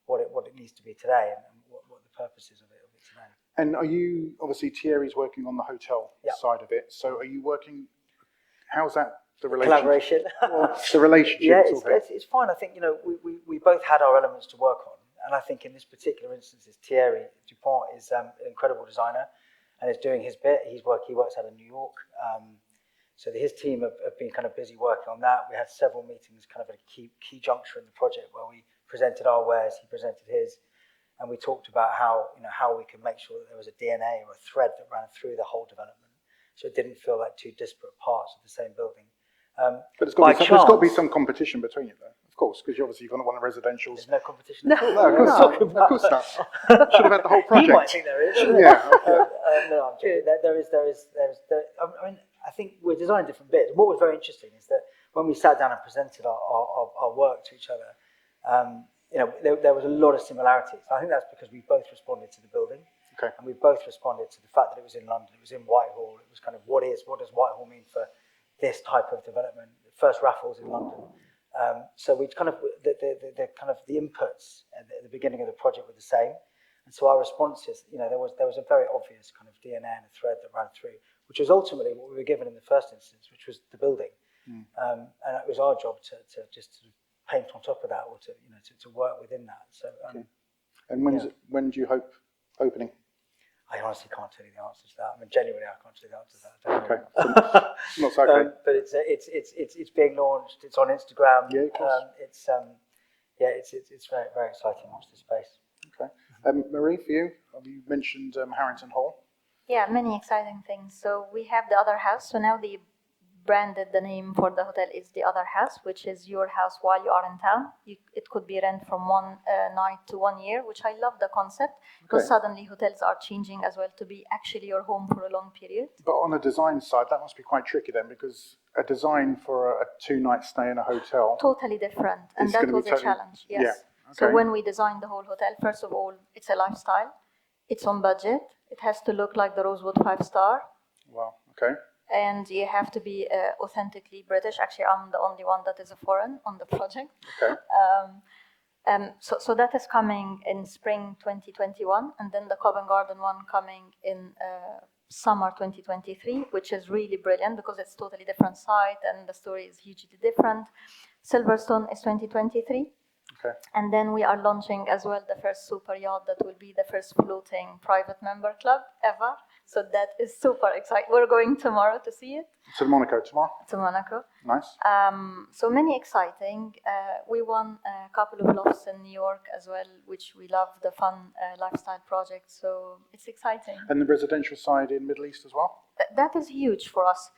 what it needs to be today and what the purpose is of it today. And are you, obviously Thierry's working on the hotel side of it, so are you working, how's that, the relationship? Collaboration. The relationship. Yeah, it's fine. I think, you know, we both had our elements to work on, and I think in this particular instance, Thierry Dupont is an incredible designer and is doing his bit. He works out of New York. So his team have been kind of busy working on that. We had several meetings kind of at a key juncture in the project where we presented our wares, he presented his, and we talked about how we could make sure that there was a DNA or a thread that ran through the whole development, so it didn't feel like two disparate parts of the same building. But there's got to be some competition between you, though, of course, because obviously you're going to want a residential. There's no competition at all. No, of course not. Should have had the whole project. You might think there is. Yeah. No, I'm joking. There is. I mean, I think we're designing different bits. What was very interesting is that when we sat down and presented our work to each other, you know, there was a lot of similarities. I think that's because we both responded to the building, and we both responded to the fact that it was in London, it was in Whitehall. It was kind of what does Whitehall mean for this type of development? First Raffles in London. So we kind of the inputs at the beginning of the project were the same, and so our responses, you know, there was a very obvious kind of DNA and a thread that ran through, which was ultimately what we were given in the first instance, which was the building, and it was our job to just sort of paint on top of that, or to work within that. So, and when do you hope opening? I honestly can't tell you the answer to that. I mean, genuinely, I can't tell you the answer to that. Okay. Not so okay. But it's being launched. It's on Instagram. Yeah, of course. It's very, very exciting. Watch this space. Okay. Marie, for you, you mentioned Harrington Hall. Yeah, many exciting things. So we have the other house. So now the name for the hotel is the other house, which is your house while you are in town. It could be rent from 1 night to 1 year, which I love the concept, because suddenly hotels are changing as well to be actually your home for a long period. But on the design side, that must be quite tricky then, because a design for a 2-night stay in a hotel. Totally different, and that was a challenge, yes. Yeah. Okay. So when we designed the whole hotel, first of all, it's a lifestyle, it's on budget, it has to look like the Rosewood 5-star. Wow, okay. And you have to be authentically British. Actually, I'm the only one that is a foreign on the project. Okay. So that is coming in spring 2021, and then the Covent Garden one coming in summer 2023, which is really brilliant because it's totally different site and the story is hugely different. Silverstone is 2023. Okay. And then we are launching as well the first super yacht that will be the first floating private member club ever. So that is super exciting. We're going tomorrow to see it. To Monaco tomorrow? To Monaco. Nice. So many exciting. We won a couple of lofts in New York as well, which we love, the fun lifestyle project. So it's exciting. And the residential side in Middle East as well? That is huge for us.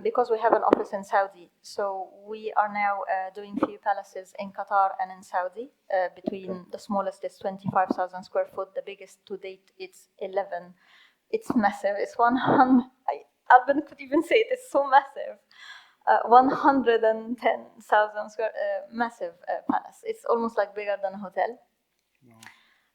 Because we have an office in Saudi, so we are now doing few palaces in Qatar and in Saudi. Between the smallest is 25,000 square foot, the biggest to date it's 11. It's massive. It's 100. Alban could even say it. It's so massive. 110,000 square massive palace. It's almost like bigger than a hotel.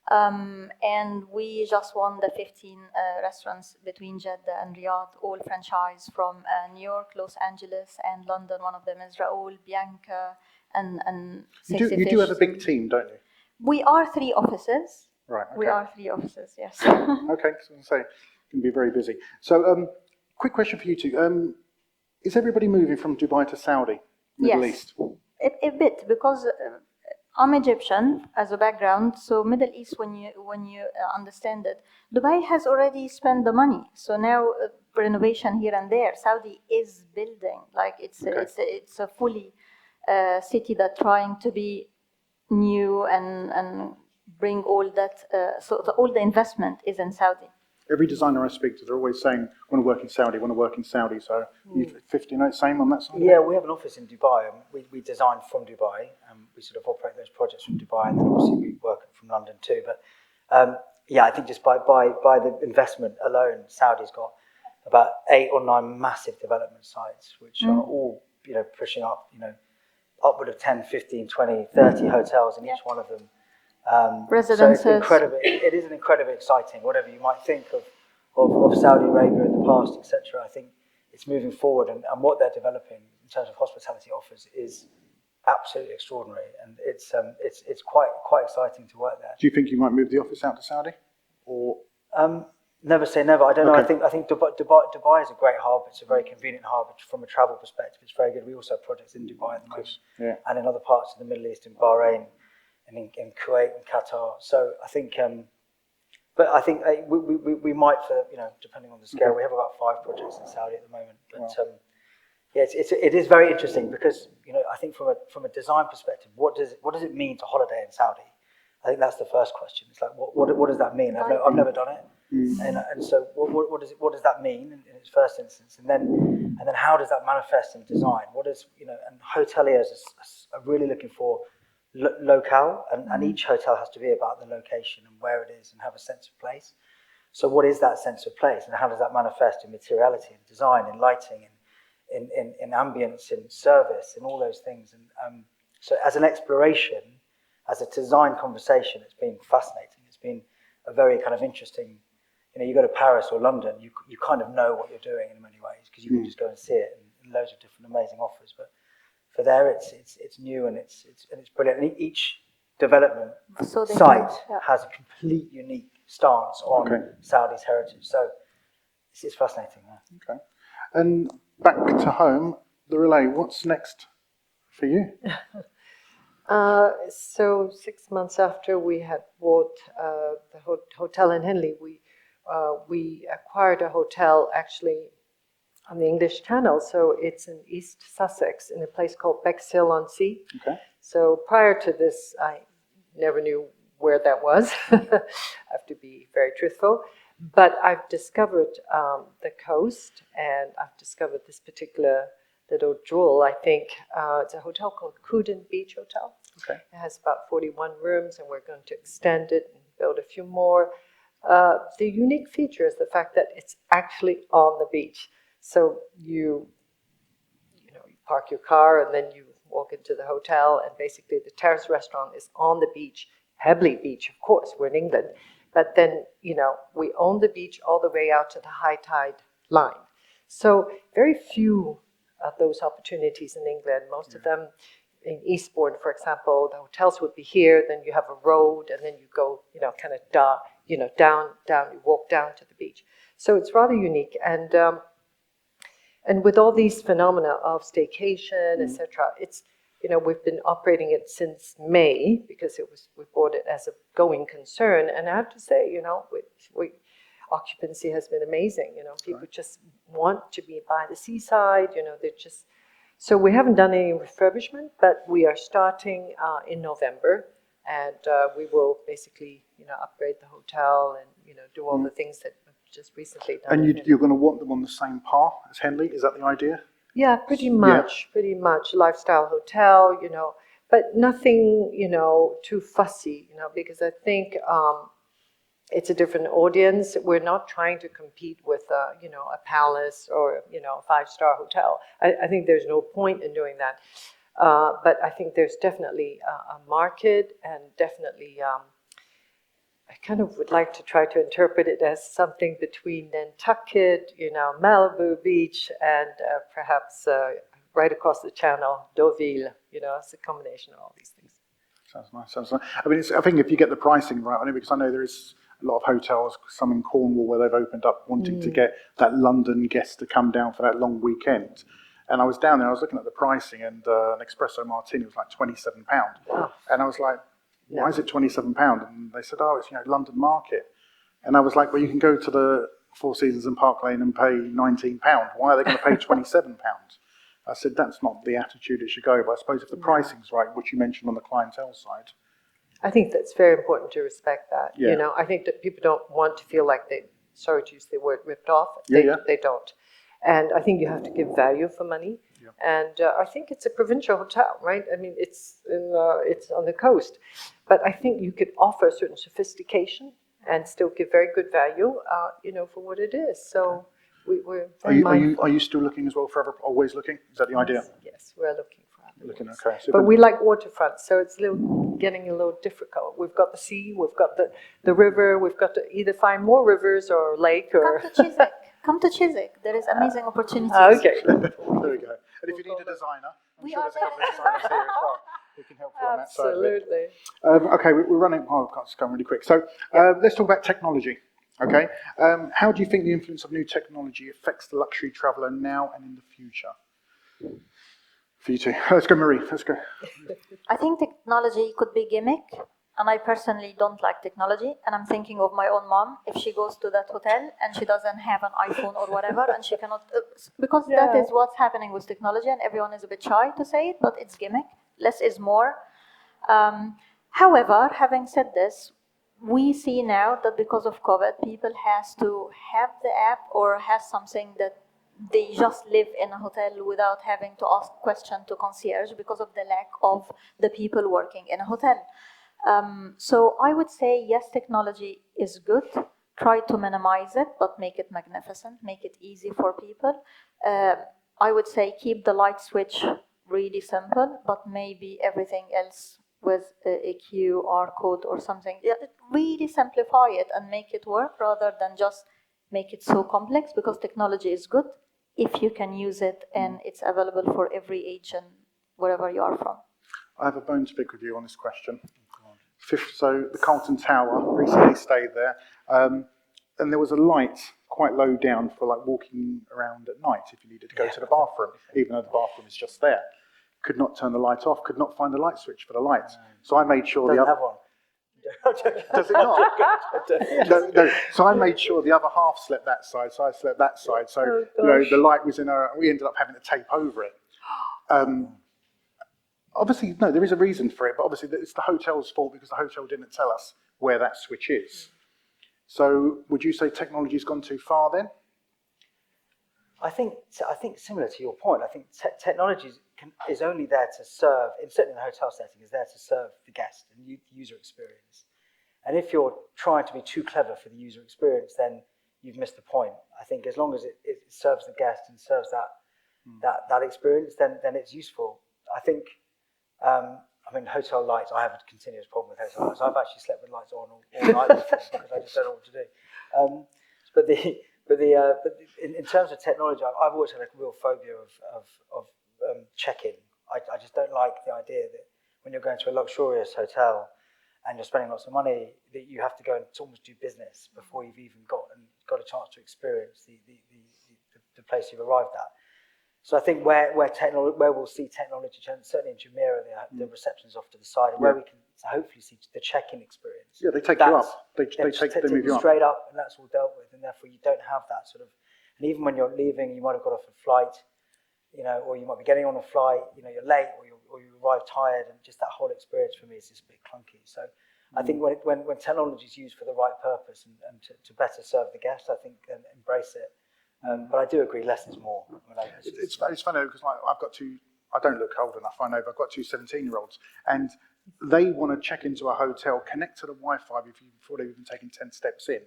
And we just won the 15 restaurants between Jeddah and Riyadh, all franchise from New York, Los Angeles, and London. One of them is Raoul, Bianca, and You sexy do have a fish. big team, don't you? We are 3 offices. Right, okay. We are 3 offices, yes. Okay, so I say, can be very busy. So, quick question for you two. Is everybody moving from Dubai to Saudi, Middle Yes. East? A bit, because I'm Egyptian as a background, so Middle East, when you understand it, Dubai has already spent the money, so now renovation here and there. Saudi is building, like it's a fully city that trying to be new and bring all that. All the investment is in Saudi. Every designer I speak to, they're always saying, want to work in Saudi, want to work in Saudi. So, you 50 notes, same on that side? Yeah, we have an office in Dubai. We design from Dubai, and we sort of operate those projects from Dubai, and then obviously we work from London too. But yeah, I think just by the investment alone, Saudi's got about 8 or 9 massive development sites, which are all pushing up, upward of 10, 15, 20, 30 hotels in each one of them. Residences. So it's incredible. It is an incredibly exciting, whatever you might think of Saudi Arabia in the past, etc. I think it's moving forward, and what they're developing in terms of hospitality offers is absolutely extraordinary, and it's quite exciting to work there. Do you think you might move the office out to Saudi? Or never say never. I don't know. Okay. I think Dubai is a great hub. It's a very convenient hub from a travel perspective. It's very good. We also have projects in Dubai at the moment, and in other parts of the Middle East, in Bahrain, and in Kuwait and Qatar. So I think, but I think we might, for depending on the scale, we have about 5 projects in Saudi at the moment. But yeah, it is very interesting because I think from a design perspective, what does it mean to holiday in Saudi? I think that's the first question. It's like what does that mean? I've never done it, and so what does that mean in its first instance, and then how does that manifest in design? What is and hoteliers are really looking for locale, and each hotel has to be about the location and where it is and have a sense of place. So what is that sense of place, and how does that manifest in materiality, in design, in lighting, in ambience, in service, in all those things? And so as an exploration, as a design conversation, it's been fascinating. It's been a very kind of interesting, you go to Paris or London, you kind of know what you're doing in many ways, because you can just go and see it in loads of different amazing offers. But for there, it's new and it's brilliant. And each development site has a complete unique stance on Saudi's heritage. So it's fascinating. Okay. And back to home, the relay. What's next for you? So 6 months after we had bought the hotel in Henley, we acquired a hotel actually on the English Channel. So it's in East Sussex in a place called Bexhill-on-Sea. Okay. So prior to this, I never knew where that was. I have to be very truthful. But I've discovered the coast, and I've discovered this particular little jewel, I think. It's a hotel called Cooden Beach Hotel. Okay. It has about 41 rooms, and we're going to extend it and build a few more. The unique feature is the fact that it's actually on the beach. So you park your car and then you walk into the hotel, and basically the terrace restaurant is on the beach, Pebbly Beach, of course, we're in England. But then, we own the beach all the way out to the high tide line. So very few of those opportunities in England. Most of them in Eastbourne, for example, the hotels would be here, then you have a road, and then you go, kind of down, you walk down to the beach. So it's rather unique. And with all these phenomena of staycation, etc., it's, we've been operating it since May because we bought it as a going concern. And I have to say, occupancy has been amazing. People just want to be by the seaside. So we haven't done any refurbishment, but we are starting in November, and we will basically, upgrade the hotel and, do all the things that we've just recently done. And you're going to want them on the same par as Henley? Is that the idea? Yeah, pretty much. Lifestyle hotel, but nothing, too fussy, because I think it's a different audience. We're not trying to compete with, a palace or, a 5-star hotel. I think there's no point in doing that. But I think there's definitely a market, and definitely, I kind of would like to try to interpret it as something between Nantucket, Malibu Beach, and perhaps right across the channel, Deauville, it's a combination of all these things. Sounds nice. Sounds nice. I mean, I think if you get the pricing right on it, because I know there is a lot of hotels, some in Cornwall, where they've opened up wanting to get that London guest to come down for that long weekend. And I was down there, I was looking at the pricing, and an espresso martini was like £27. Oh. And I was like, why is it £27? And they said, oh, it's London market. And I was like, well, you can go to the Four Seasons and Park Lane and pay £19. Why are they going to pay £27? I said, that's not the attitude it should go. But I suppose if the pricing's right, which you mentioned on the clientele side. I think that's very important to respect that. Yeah. I think that people don't want to feel like they, sorry to use the word, ripped off. Yeah. They don't. And I think you have to give value for money. Yeah. And I think it's a provincial hotel, right? I mean, it's on the coast. But I think you could offer a certain sophistication and still give very good value, for what it is. So we're very mindful. Are you still looking as well for always looking? Is that the idea? Yes, we're looking for other Looking, ones. okay. So But we like waterfront, so it's getting a little difficult. We've got the sea, we've got the river, we've got to either find more rivers or lake or... Come to Chiswick. Come to Chiswick. There is amazing opportunities. Okay. there we go. And if you need a designer, I'm We sure are there's a couple of designers here as well who can help you on that side of it. Absolutely. Okay, we're running. Oh, I've got to go really quick. So let's talk about technology. Okay, how do you think the influence of new technology affects the luxury traveller now and in the future? For you two, let's go, Marie. Let's go. I think technology could be gimmick, and I personally don't like technology. And I'm thinking of my own mom. If she goes to that hotel and she doesn't have an iPhone or whatever, and she cannot, because that is what's happening with technology, and everyone is a bit shy to say it, but it's gimmick. Less is more. However, having said this, we see now that because of COVID, people has to have the app or has something that they just live in a hotel without having to ask question to concierge because of the lack of the people working in a hotel. So I would say, yes, technology is good. Try to minimize it, but make it magnificent, make it easy for people. I would say keep the light switch really simple, but maybe everything else with a QR code or something. Yeah, really simplify it and make it work rather than just make it so complex, because technology is good if you can use it and it's available for every age and wherever you are from. I have a bone to pick with you on this question. So the Carlton Tower, recently stayed there, and there was a light quite low down for like walking around at night if you needed to go to the bathroom, even though the bathroom is just there. Could not turn the light off, could not find the light switch for the lights. So I made sure Doesn't have one. Does it not? No. So I made sure the other half slept that side, so I slept that side. So the light was in a. We ended up having to tape over it. Obviously, no, there is a reason for it, but obviously it's the hotel's fault because the hotel didn't tell us where that switch is. So would you say technology's gone too far then? I think similar to your point. I think technology is only there to serve, certainly in the hotel setting, is there to serve the guest and the user experience. And if you're trying to be too clever for the user experience, then you've missed the point. I think as long as it serves the guest and serves that experience, then it's useful. I think, hotel lights. I have a continuous problem with hotel lights. I've actually slept with lights on all night because I just don't know what to do. But in terms of technology, I've always had a real phobia of check-in. I just don't like the idea that when you're going to a luxurious hotel and you're spending lots of money, that you have to go and almost do business before you've even got a chance to experience the place you've arrived at. So I think where we'll see technology, certainly in Jumeirah, the reception's off to the side, and where we can hopefully see the check-in experience. Yeah, they take you up. They move you up. Straight up, and that's all dealt with, and therefore you don't have that sort of. And even when you're leaving, you might have got off a flight, or you might be getting on a flight, you're late, or you arrive tired, and just that whole experience for me is just a bit clunky. So I think when technology is used for the right purpose and to better serve the guest, I think embrace it. But I do agree, less is more. It's funny because I've got two. I don't look old enough, I know, but I've got two 17-year-olds, and they want to check into a hotel, connect to the Wi-Fi before they've even taken 10 steps in,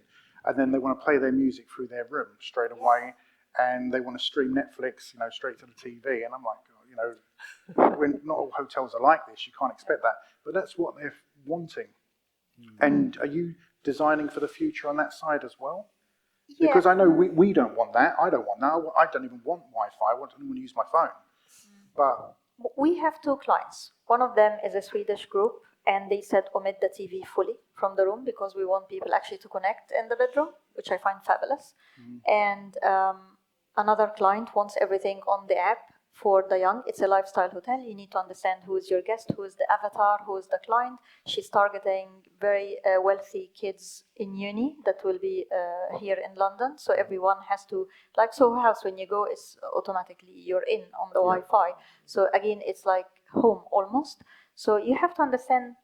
and then they want to play their music through their room straight away, and they want to stream Netflix, straight to the TV, and I'm like, when not all hotels are like this, you can't expect that, but that's what they're wanting. And are you designing for the future on that side as well? Yeah. Because I know we don't want that. I don't want that. I don't even want Wi-Fi. I don't even want to use my phone. but We have two clients. One of them is a Swedish group, and they said omit the TV fully from the room because we want people actually to connect in the bedroom, which I find fabulous. And another client wants everything on the app for the young. It's a lifestyle hotel. You need to understand who is your guest, who is the avatar, who is the client. She's targeting very wealthy kids in uni that will be here in London. So everyone has to, like Soho House, when you go, it's automatically you're in on the Wi-Fi. So again, it's like home almost. So you have to understand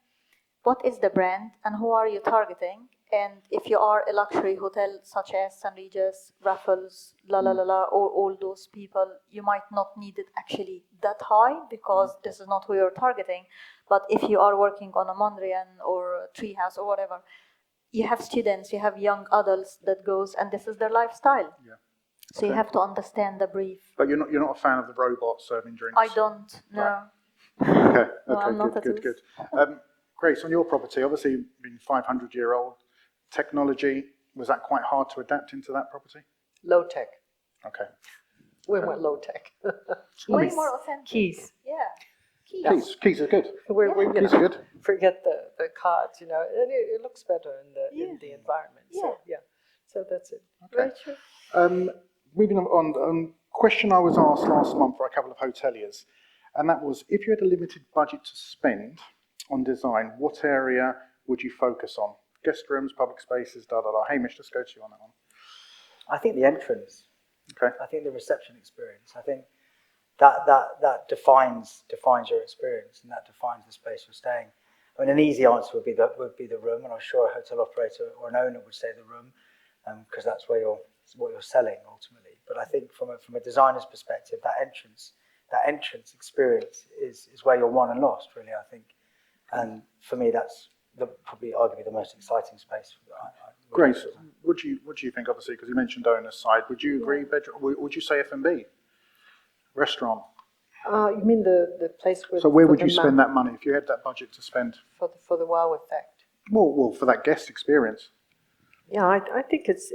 what is the brand and who are you targeting. And if you are a luxury hotel such as St. Regis, Raffles, all those people, you might not need it actually that high because this is not who you're targeting. But if you are working on a Mondrian or a Treehouse or whatever, you have students, you have young adults that goes, and this is their lifestyle. Yeah. So you Okay. have to understand the brief. But you're not a fan of the robots serving drinks? I don't, no. Right. Okay, No, I'm not good. Grace, on your property, obviously being 500-year-old, technology, was that quite hard to adapt into that property? Low tech. Okay. We went low tech. Way more authentic. Keys. Yeah. Keys are good. You Keys know, are good. forget the cards, you know, and it looks better in the environment. So that's it. Okay. Moving on, question I was asked last month by a couple of hoteliers, and that was, if you had a limited budget to spend on design, what area would you focus on? Guest rooms, public spaces, Hamish, let's go to you on that one. I think the entrance. Okay. I think the reception experience. I think that defines your experience, and that defines the space you're staying. I mean, an easy answer would be the room, and I'm sure a hotel operator or an owner would say the room, because that's what you're selling ultimately. But I think from a designer's perspective, that entrance experience is where you're won and lost, really. I think, and for me, that's probably arguably the most exciting space. Grace, what do you think? Obviously, because you mentioned owner's side, would you agree? Bedroom? Would you say F&B, restaurant? You mean the place with? So where would you spend that money if you had that budget to spend? For the wow effect? Well, for that guest experience. Yeah, I think it's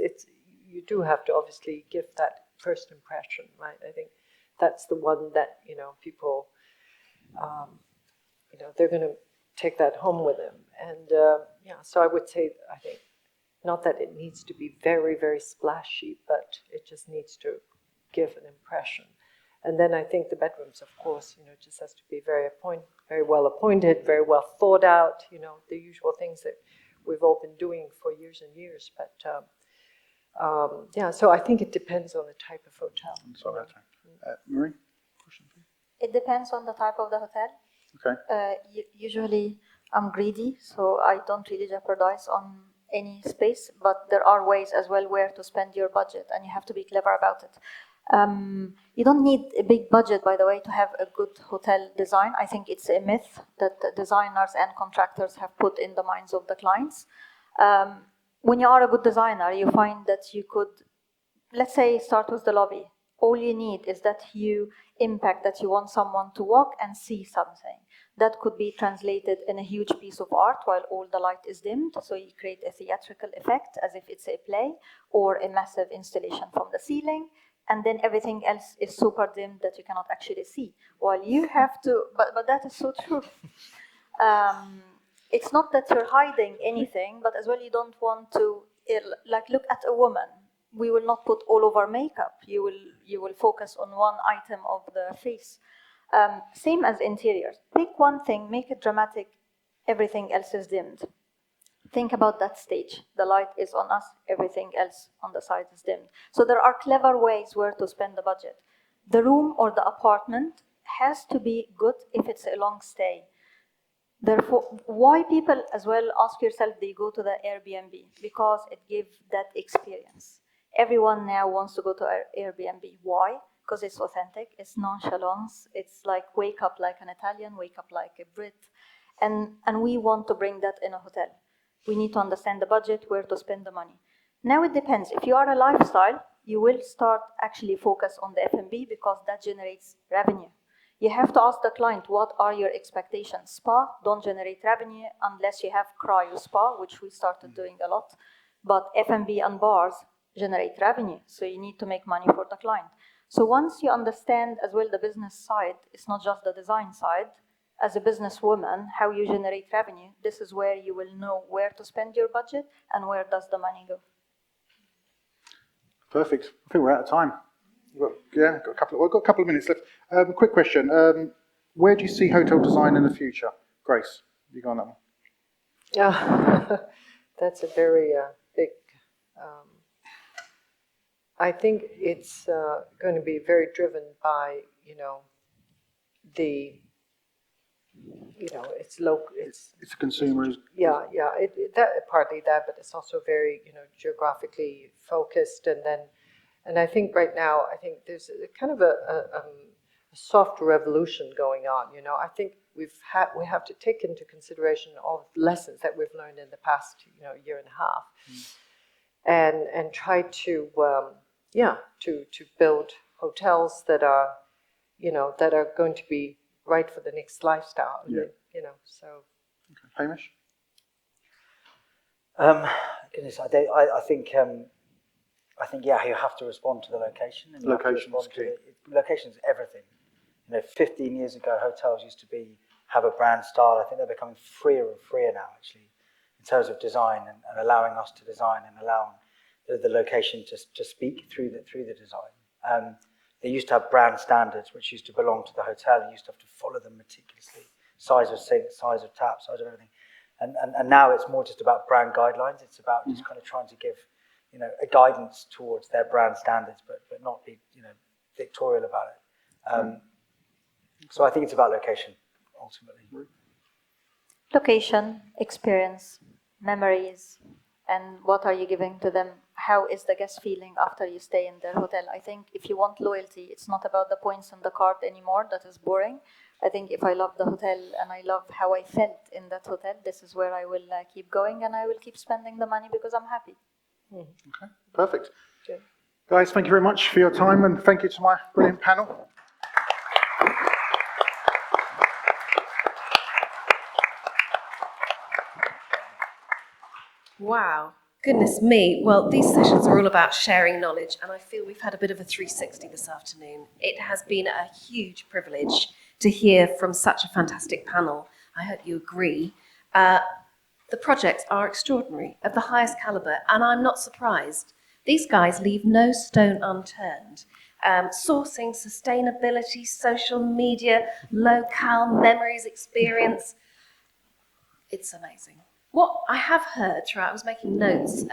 you do have to obviously give that first impression, right? I think that's the one that people, they're going to take that home with them, and so I would say I think not that it needs to be very very splashy, but it just needs to give an impression. And then I think the bedrooms, of course, just has to be very well appointed, very well thought out. The usual things that we've all been doing for years and years. But so I think it depends on the type of hotel. Marie, question for you? It depends on the type of the hotel. Okay. Usually I'm greedy, so I don't really jeopardize on any space, but there are ways as well where to spend your budget, and you have to be clever about it. You don't need a big budget, by the way, to have a good hotel design. I think it's a myth that the designers and contractors have put in the minds of the clients. When you are a good designer, you find that you could, let's say, start with the lobby. All you need is that impact that you want someone to walk and see something. That could be translated in a huge piece of art while all the light is dimmed, so you create a theatrical effect as if it's a play, or a massive installation from the ceiling, and then everything else is super dimmed that you cannot actually see. While you have to, but that is so true. It's not that you're hiding anything, but as well you don't want to, look at a woman. We will not put all over makeup. You will focus on one item of the face. Same as interiors. Pick one thing, make it dramatic, everything else is dimmed. Think about that stage. The light is on us, everything else on the side is dimmed. So there are clever ways where to spend the budget. The room or the apartment has to be good if it's a long stay. Therefore, why people as well, ask yourself, they go to the Airbnb? Because it gives that experience. Everyone now wants to go to Airbnb. Why? Because it's authentic, it's nonchalance, it's like wake up like an Italian, wake up like a Brit. And we want to bring that in a hotel. We need to understand the budget, where to spend the money. Now it depends. If you are a lifestyle, you will start actually focus on the F&B because that generates revenue. You have to ask the client, what are your expectations? Spa don't generate revenue unless you have cryo spa, which we started doing a lot. But F&B and bars generate revenue, so you need to make money for the client. So once you understand as well the business side, it's not just the design side. As a businesswoman, how you generate revenue, this is where you will know where to spend your budget and where does the money go. Perfect. I think we're out of time. We've got a couple of minutes left. Quick question. Where do you see hotel design in the future? Grace, you go on that one. Yeah, that's a very big. I think it's going to be very driven by it's local. It's a consumer. yeah. That partly that, but it's also very geographically focused, and I think right now there's a kind of a soft revolution going on. I think we have to take into consideration all the lessons that we've learned in the past year and a half, and try to to build hotels that are going to be right for the next lifestyle. Yeah. So. Okay. Hamish? Goodness, I think you have to respond to the location. And Location is key. Location is everything. 15 years ago, hotels used to have a brand style. I think they're becoming freer and freer now, actually, in terms of design and allowing us to design and allowing the location to speak through the design. They used to have brand standards which used to belong to the hotel. You used to have to follow them meticulously. Size of sink, size of tap, size of everything. And now it's more just about brand guidelines. It's about just kind of trying to give, a guidance towards their brand standards, but not be, dictatorial about it. So I think it's about location, ultimately. Location, experience, memories, and what are you giving to them? How is the guest feeling after you stay in their hotel? I think if you want loyalty, it's not about the points on the card anymore. That is boring. I think if I love the hotel and I love how I felt in that hotel, this is where I will keep going and I will keep spending the money because I'm happy. Okay, perfect. Okay. Guys, thank you very much for your time and thank you to my brilliant panel. Wow, goodness me. Well, these sessions are all about sharing knowledge, and I feel we've had a bit of a 360 this afternoon. It has been a huge privilege to hear from such a fantastic panel. I hope you agree. The projects are extraordinary, of the highest calibre, and I'm not surprised. These guys leave no stone unturned. Sourcing, sustainability, social media, locale, memories, experience. It's amazing. What I have heard throughout, I was making notes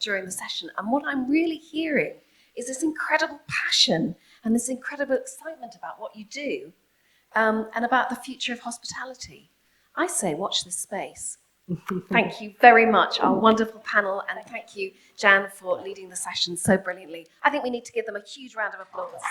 during the session, and what I'm really hearing is this incredible passion and this incredible excitement about what you do and about the future of hospitality. I say watch this space. Thank you very much, our wonderful panel, and thank you, Jan, for leading the session so brilliantly. I think we need to give them a huge round of applause.